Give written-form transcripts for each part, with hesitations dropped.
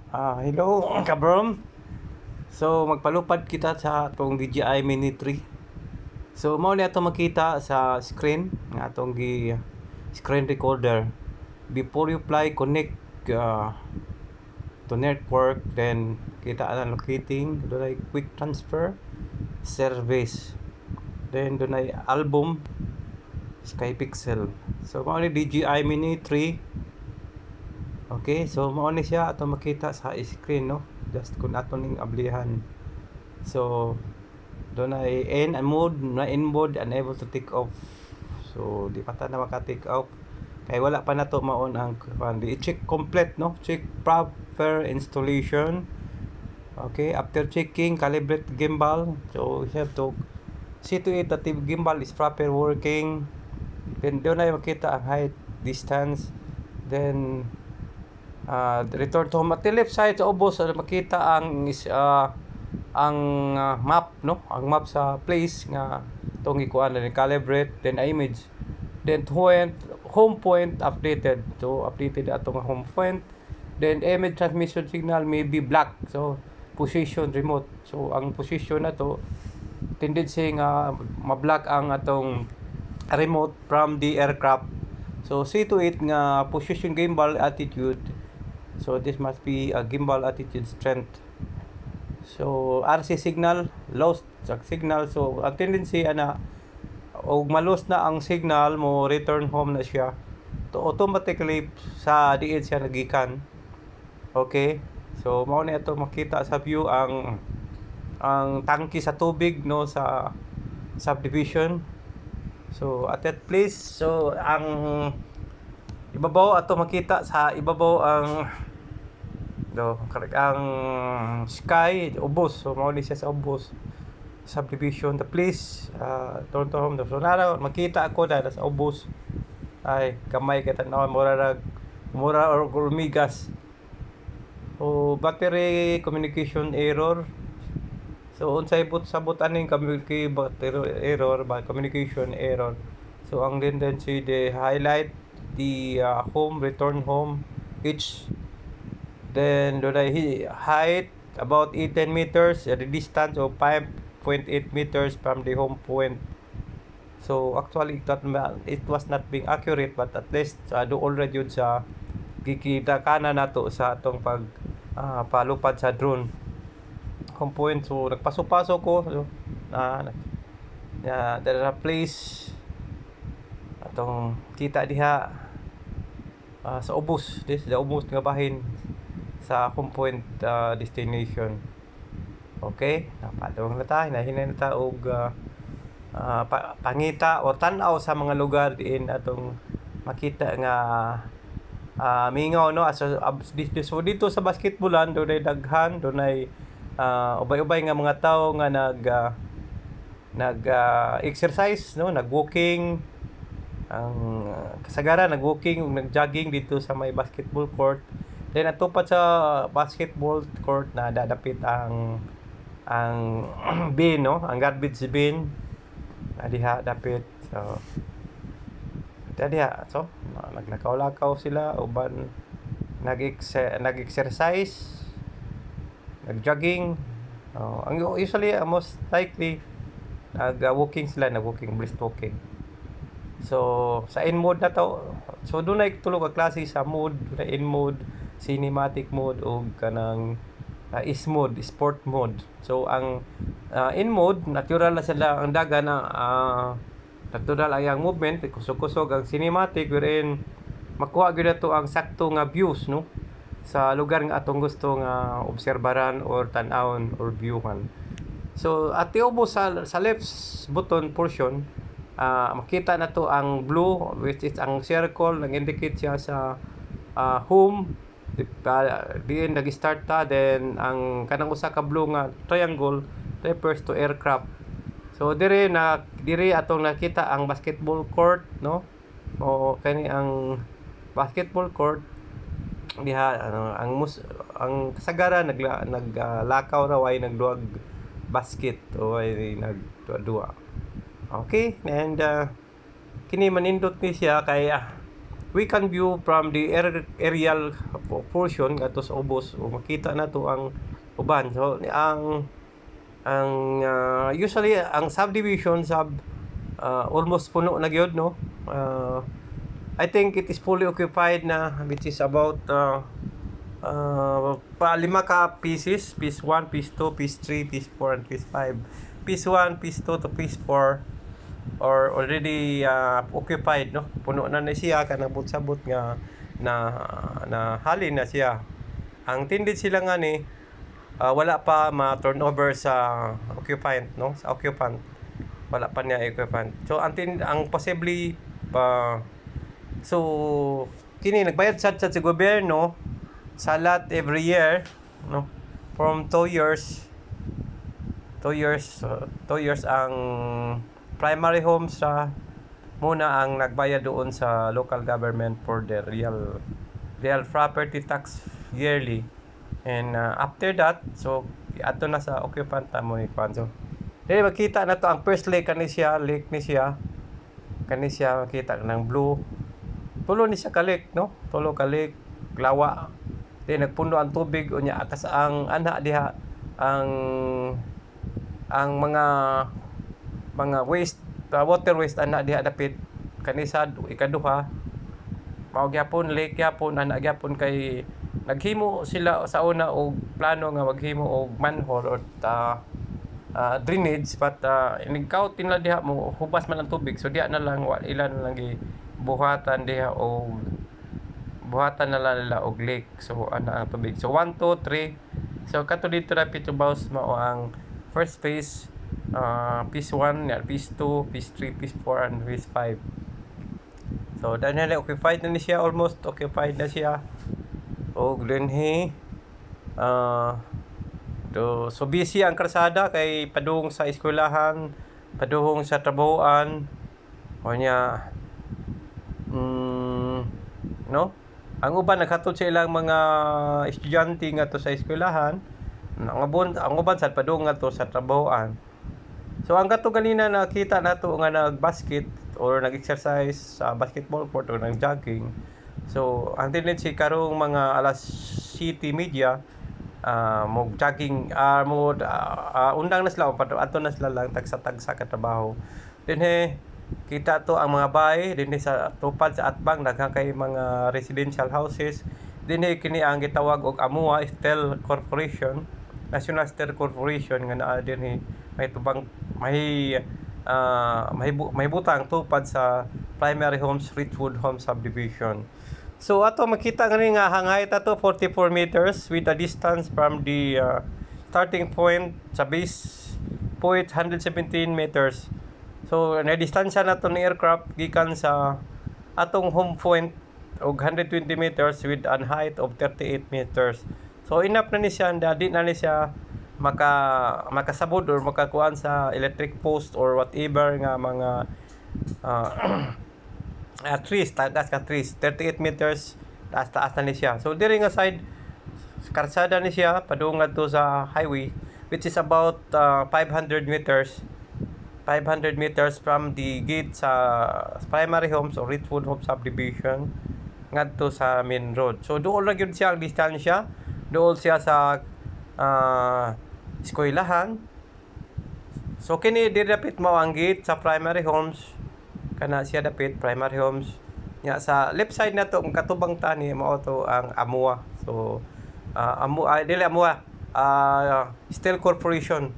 Hello, kabrom. So, magpalupad kita sa atong DJI Mini 3. So, mao ni ato makita sa screen ng atong screen recorder. Before you fly, connect to network, then kita ang locating, doon ay quick transfer service. Then doon ay album Sky Pixel. So, mao ni DJI Mini 3. Okay, so mao ni siya ato makita sa screen, no? Just kung ato ning ablihan. So doon ay in mode, unable to take off. So di pa ta na maka-take off. Kay wala pa nato maon ang i-check complete, no? Check proper installation. Okay, after checking, calibrate gimbal. So you have to see to it that the gimbal is proper working. Then doon ay makita ang height, distance. Then return to home. At the left side sa ubos makita ang map, no? Ang map sa place nga tong ikuan na calibrate, then image, then home point updated. So updated atong home point, then image transmission signal may be black, so position remote. So ang position na to tendency nga ma-black ang atong remote from the aircraft. So see to it nga position gimbal attitude. So this must be a gimbal attitude strength. So RC signal lost sa signal, so ang tendency ana og malos na ang signal mo, return home na siya, to automatically sa diin siya nagikan. Okay, so mao na ito makita sa view ang tangke sa tubig, no, sa subdivision. So at that place, so ang ibabaw ato makita sa ibabaw ang sky ubos. So mao ni siya sa ubos subdivision, the place turn to home. So nara makita ako na sa ubos ay kamay kay tan-aw mura or hormigas. So battery communication error. So unsay sabot aning battery error by communication error. So ang tendency de highlight the home, return home each. Then doon ay height about 10 meters, the distance of 5.8 meters from the home point. So actually it was not being accurate, but at least do already yun sa gikita kana nato sa atong palupad sa drone home point. So nagpaso-paso ko, so there are place atong kita diha sa ubos, this the ubos nga bahin sa home point destination. Okay, napadong na tayo, nahinay na ta og pangita o tan-aw sa mga lugar diin atong makita nga mingaw, no? So dito sa basketballan doon ay daghan, doon ay ubay-ubay nga mga tao nga nag exercise, no, nag-walking, ang kasagaran nag-walking ug nag-jogging dito sa may basketball court. Then atupat sa basketball court na dadapit ang bin, no, ang garbage bin diha dapit. So diha, so naglakaw-lakaw sila uban nag-exercise, nag-jogging. Ang usually most likely nag-walking sila, nag-walking, brisk walking. So sa in mode na to, so doon ay tulog ka klase sa mode, na in mode, cinematic mode o kanang is mode, sport mode. So ang in mode, natural na sila ang daga na natural ang movement, kusog-kusog. Ang cinematic wherein makuha gyud nato ang sakto nga views, no, sa lugar nga atong gusto nga obserbaran or tan-awon or viewhan. So at tiubo sa left button portion, makita na to ang blue, which is ang circle, nag-indicate siya sa home. Diin nag-start ta, then ang kanang usa ka blue nga triangle refers to aircraft. So dire atong nakita ang basketball court, no, o kani ang basketball court diha, ang kasagaran naglakaw ra, way nagduag basket o way nagduwa. Okay, and kini manindot ni siya kay we can view from the aerial portion ngadto sa ubos o makita na to ang uban. So usually ang subdivision almost puno na gyud, no. I think it is fully occupied na, which is about lima ka pieces, piece 1, piece 2, piece 3, piece 4, and piece 5. Piece 1, piece 2 to piece 4 or already occupied, no. Puno na siya kanang sabot nga na halin na siya. Ang tindid sila nga ni wala pa ma-turnover sa occupant, no, sa occupant. Wala pa niya occupant. So ang possibly so kini nagbayad sad sa gobyerno sa lot every year, no, from 2 years ang primary homes sa muna ang nagbayad doon sa local government for the real property tax yearly, and after that so ato na sa occupant mo ni Kwanzo. Dili makita na to ang first lake ni siya makita ng blue. Tulo ni siya ka lake, no, tulo ka lake lawa. Di nagpuno ang tubig unya atas ang ana diha ang mga waste, water waste ana diha dapit kanisad ikaduha mao gyapon lake gyapon ana gyapon kay naghimo sila sa una og plano nga maghimo og manhole or drainage, but inigkaw tinla diha mo hubas man ang tubig, so diha na lang ilan na lang buhatan diha o buhatan na lang nila og lake. So ana ang tubig, so 1, 2, 3. So kato dito na Pitubaus mao ang first phase, piece 1, piece 2, piece 3, piece 4, and piece 5. So dahil na occupied na siya, almost occupied na siya. O dinhi so busy ang kalsada kay padung sa eskwelahan, padung sa trabahoan o niya, no. Ang uban naghatod sa ilang mga estudyante nga to sa eskwelahan, ang uban sad padung nga to sa trabahoan. So ang kato ganina nakita nato nga nagbasket or nag-exercise sa basketball court or nag-jogging. So ang tendency karong mga alas 7 media mo jogging undang na sila ato na sila lang tagsa ka trabaho. Dinhi kita to ang mga bahay dinhi sa tupad sa atbang daghang kay mga residential houses. Dinhi kini ang gitawag og AMUA Steel Corporation, National Steel Corporation nga naa dinhi may tubang may butang tupad sa Primary Homes Richwood Home Subdivision. So ato makita nga hangay ato 44 meters with a distance from the starting point sa base point 117 meters. So na distansya nato ni aircraft gikan sa atong home point og 120 meters with an height of 38 meters. So enough na ni siya, di na ni siya makasabod or makakuan sa electric post or whatever nga mga trees, tagas ka trees, 38 meters taas na ni siya. So diri nga side karsada ni siya padung ngadto sa highway, which is about 500 meters from the gate sa Primary Homes or Richwood Home Subdivision ngadto sa main road. So dool ra gyud siya ang distansya, dool siya sa eskwelahan. So kini diri dapit mao ang gate sa Primary Homes, kana siya dapit Primary Homes nya sa left side na to ang katubang tani mao to ang AMUA. So AMUA Steel Corporation,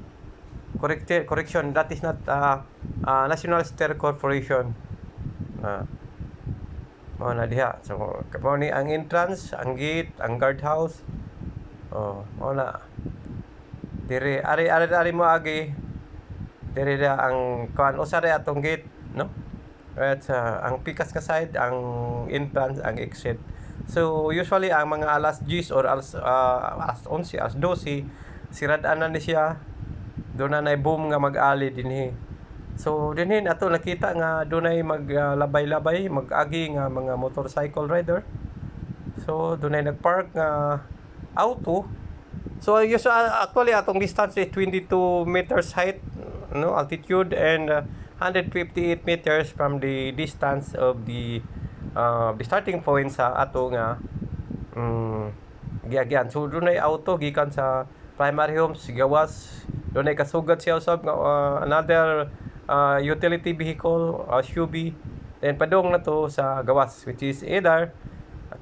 correction, that is not National Steel Corporation. Mao na diha. So mao ni ang entrance, ang gate, ang guardhouse. Mao na dire ari mo agi dire ang kuan usa ra atong gate, no. At ang pikas ka side, ang entrance, ang exit. So usually ang mga alas 10 or alas 11, alas 12 sirad-an na ni siya. Doon na boom nga mag-ali dinhi. So dinhi ato nakita nga dunay maglabay-labay, mag-agi nga mga motorcycle rider. So dunay nagpark nga auto. So actually atong distance is 22 meters height, no, altitude, and 158 meters from the distance of the starting point sa ato nga giagyan. So dunay auto gikan sa primary homes gawas, dunay kasugad siya usab nga another utility vehicle, SUV, then padung na to sa gawas, which is either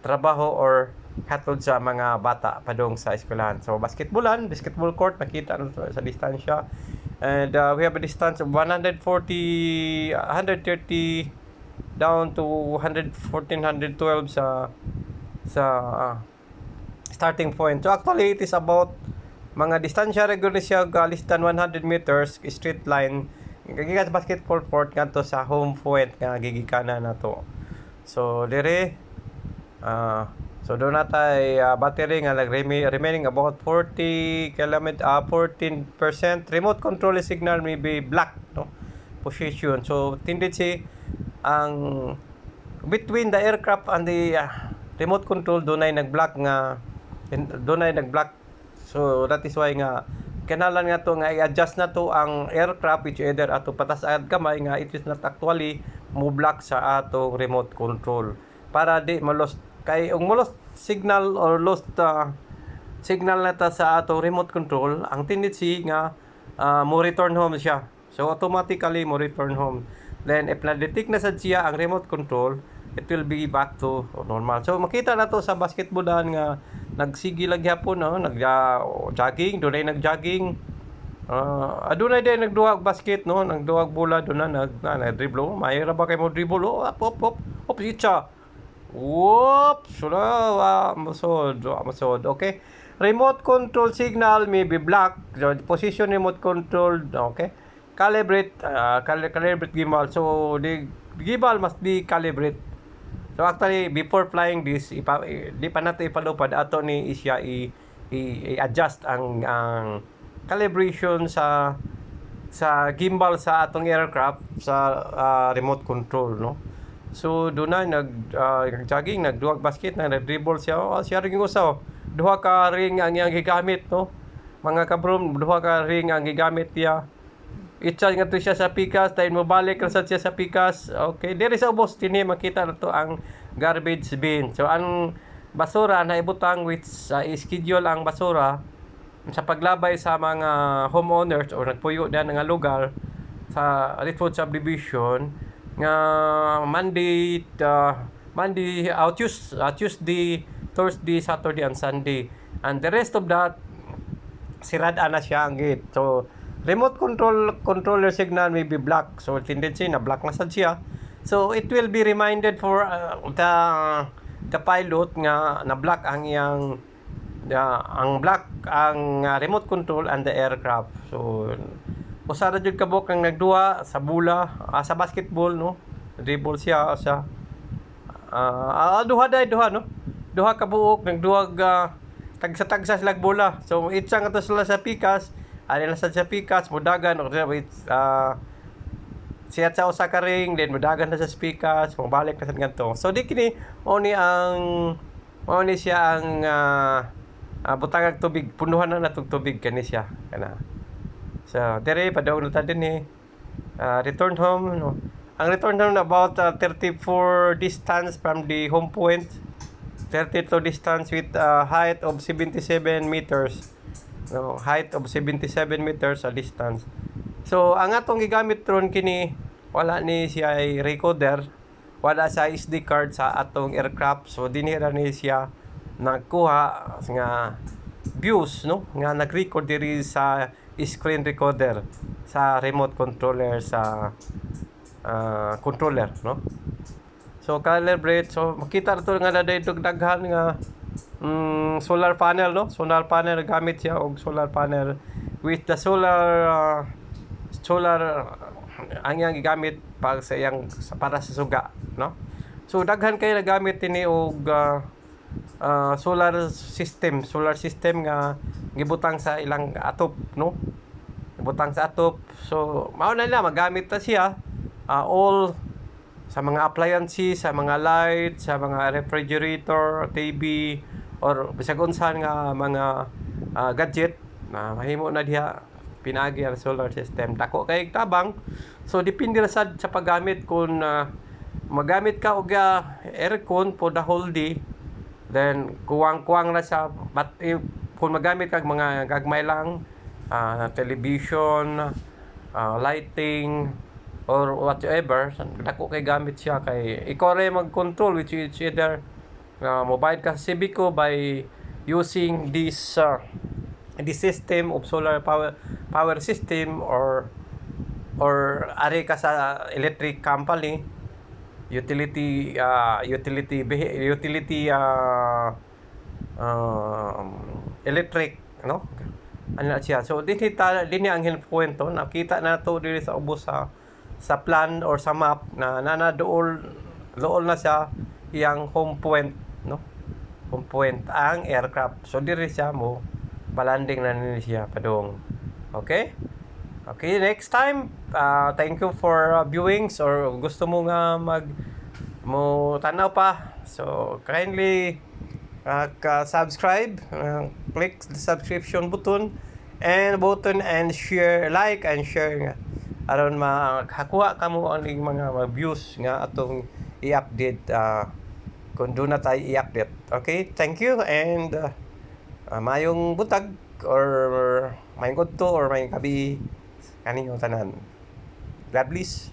trabaho or hatod sa mga bata padung sa eskwelahan. So basketball court nakita na to sa distansya, and we have a distance of 130 down to 114, 112 sa starting point. So actually it is about mga distansya regular siya less than 100 meters straight line gikan sa basketball court ngadto sa home point nga gigikanan nato. So dire so doon natay battery nga remaining about 14% remote control signal may be black, no, position. So tendency ang between the aircraft and the remote control dunay nag-black. So that is why nga kanalan nga to nga i-adjust na to ang aircraft, which either ato patas ad kamay nga it is not actually mo block sa atong remote control para di malos kay ug lost signal or lost signal nata sa atong remote control, ang tendency nga mo return home siya. So automatically mo return home. Then if na-detect na sad siya ang remote control, it will be back to normal. So makita na to sa basketballan nga nagsigi lang gyapon, no, nag-jogging, dunay nag-jogging. Adunay din nagduhag basket, no, nagduhag bola doon na dribble. Mayra ba kay mo dribble? Op siya. Whoops! Masod. Okay. Remote control signal may be black. Position remote control. Okay. Calibrate gimbal. So the gimbal must be calibrate. So actually before flying this, di pa nato ipalupad ato ni isya i-adjust ang calibration sa gimbal sa atong aircraft sa remote control, no. So doon na nag-jogging, nagduhag basket, nag-dribble siya. Siya ring usaw. Duha ka ring ang iyang gigamit, no. Mga kabrom, duha ka ring ang gigamit niya. Itsa nga to siya sa pikas, tayo mo balik ra siya sa pikas. Okay, diri sa ubos dinhi makita na to ang garbage bin. So ang basura na ibutang which schedule ang basura sa paglabay sa mga homeowners o nagpuyo na nga lugar sa Redwood subdivision nga Monday, Tuesday, Thursday, Saturday, and Sunday. And the rest of that, sirada na siya ang gate. So, remote controller signal may be black. So, tendency na black na sad siya. So, it will be reminded for the pilot nga na black ang iyang remote control and the aircraft. So, usara jud kabok ang nagduha sa bola, sa basketball, no. Dribble siya sa duha, no. Duha ka buok nagduhag tagsa sila bola. So itsa nga to sila sa pikas, nila sa pikas mudagan or siya sa usa ka ring, then mudagan na sa pikas, mabalik na sa ngadto. So di kini mao ni siya ang butang tubig, punuhan na natong tubig kani siya kana. So, dire padaw na ta din return home, no. Ang return home na about 34 distance from the home point. 32 distance with height of 77 meters. No, height of 77 meters sa distance. So, ang atong gigamit ron kini wala ni siya ay recorder, wala sa SD card sa atong aircraft. So, dinira ni siya nagkuha nga views, no, nga nag-record diri sa screen recorder sa remote controller sa controller, no. So calibrate, so makita na to nga na daghan nga solar panel, no. Solar panel gamit siya og solar panel with the solar ang iyang gigamit para sa suga, no. So daghan kay nagamit ini og solar system nga gibutang sa ilang atop, no. Gibutang sa atop. So mao na nila magamit ta siya all sa mga appliances, sa mga light, sa mga refrigerator, TV, or bisag unsan nga mga gadget na mahimo na diha pinagi ang solar system. Dako kay tabang. So depende ra sad sa paggamit kung magamit ka og aircon for the whole day. Then kuwang-kuwang na siya, but if kung magamit kag mga gagmay lang, television, lighting or whatever, dako kay gamit siya kay ikaw rin mag-control which is either mobile ka Civico by using this system of solar power system, or ari ka sa electric company, utility electric, no? Ano na siya. So dinhi ang kwento nakita na to diri sa ubos sa plan or sa map na dool na siya iyang home point, no? Home point ang aircraft. So diri siya mo palanding na ni siya padung. Okay? Okay, next time, thank you for viewings, or gusto mo nga mo tanaw pa. So kindly subscribe, click the subscription button and share, like and share nga aron makakuha ka mo ang mga views nga atong i-update kung doon na tayo i-update. Okay, thank you, and mayong butag or mayong kudto or mayong gabi kaninyo tanan. God bless.